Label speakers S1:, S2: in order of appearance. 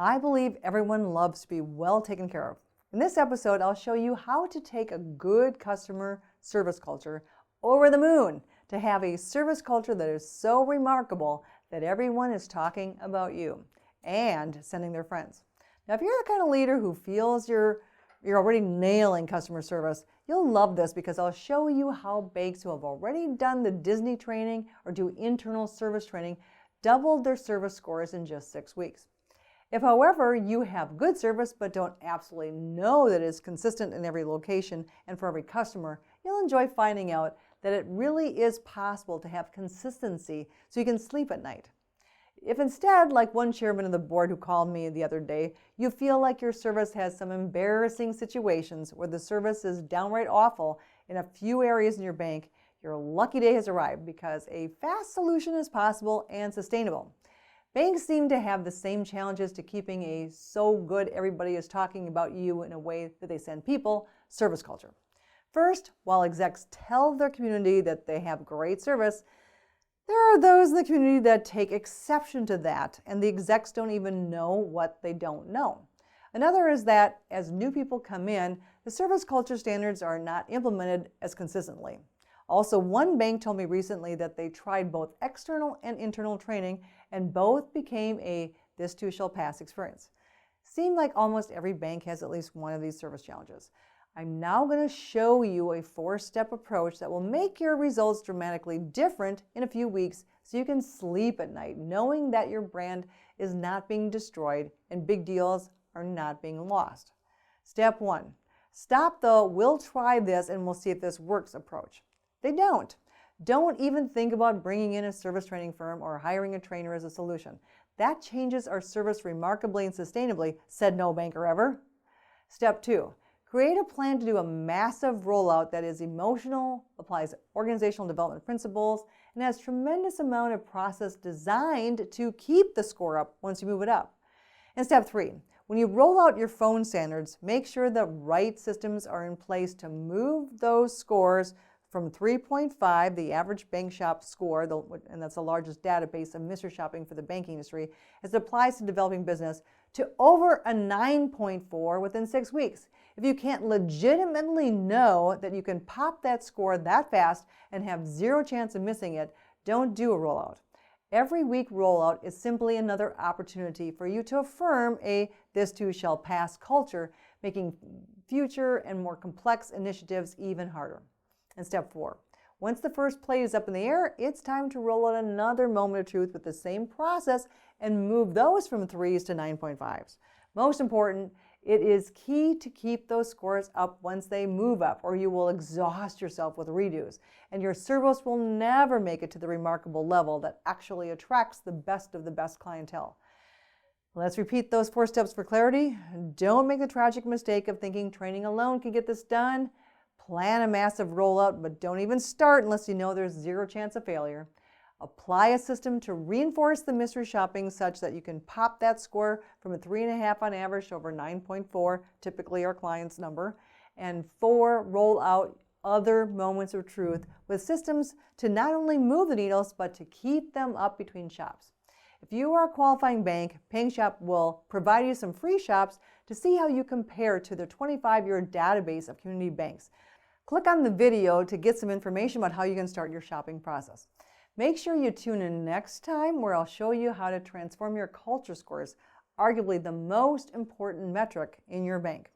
S1: I believe everyone loves to be well taken care of. In this episode, I'll show you how to take a good customer service culture over the moon to have a service culture that is so remarkable that everyone is talking about you and sending their friends. Now, if you're the kind of leader who feels you're already nailing customer service, you'll love this because I'll show you how banks who have already done the Disney training or do internal service training doubled their service scores in just 6 weeks. If, however, you have good service but don't absolutely know that it's consistent in every location and for every customer, you'll enjoy finding out that it really is possible to have consistency so you can sleep at night. If instead, like one chairman of the board who called me the other day, you feel like your service has some embarrassing situations where the service is downright awful in a few areas in your bank, your lucky day has arrived because a fast solution is possible and sustainable. Banks seem to have the same challenges to keeping a so good everybody is talking about you in a way that they send people service culture. First, while execs tell their community that they have great service, there are those in the community that take exception to that, and the execs don't even know what they don't know. Another is that as new people come in, the service culture standards are not implemented as consistently. Also, one bank told me recently that they tried both external and internal training, and both became a "this too shall pass" experience. Seemed like almost every bank has at least one of these service challenges. I'm now going to show you a 4-step approach that will make your results dramatically different in a few weeks so you can sleep at night knowing that your brand is not being destroyed and big deals are not being lost. Step 1. Stop the "we'll try this and we'll see if this works" approach. They don't. Don't even think about bringing in a service training firm or hiring a trainer as a solution. That changes our service remarkably and sustainably, said no banker ever. Step 2. Create a plan to do a massive rollout that is emotional, applies organizational development principles, and has tremendous amount of process designed to keep the score up once you move it up. And step 3. When you roll out your phone standards, make sure the right systems are in place to move those scores from 3.5, the average bank shop score, and that's the largest database of mystery shopping for the banking industry, as it applies to developing business, to over a 9.4 within 6 weeks. If you can't legitimately know that you can pop that score that fast and have zero chance of missing it, don't do a rollout. Every week rollout is simply another opportunity for you to affirm a "this too shall pass" culture, making future and more complex initiatives even harder. And step 4, once the first plate is up in the air, it's time to roll out another moment of truth with the same process and move those from 3s to 9.5s. Most important, it is key to keep those scores up once they move up, or you will exhaust yourself with redos, and your service will never make it to the remarkable level that actually attracts the best of the best clientele. Let's repeat those 4 steps for clarity. Don't make the tragic mistake of thinking training alone can get this done. Plan a massive rollout, but don't even start unless you know there's zero chance of failure. Apply a system to reinforce the mystery shopping such that you can pop that score from a 3.5 on average to over 9.4, typically our client's number. And 4, roll out other moments of truth with systems to not only move the needles, but to keep them up between shops. If you are a qualifying bank, Paying Shop will provide you some free shops to see how you compare to their 25-year database of community banks. Click on the video to get some information about how you can start your shopping process. Make sure you tune in next time where I'll show you how to transform your culture scores, arguably the most important metric in your bank.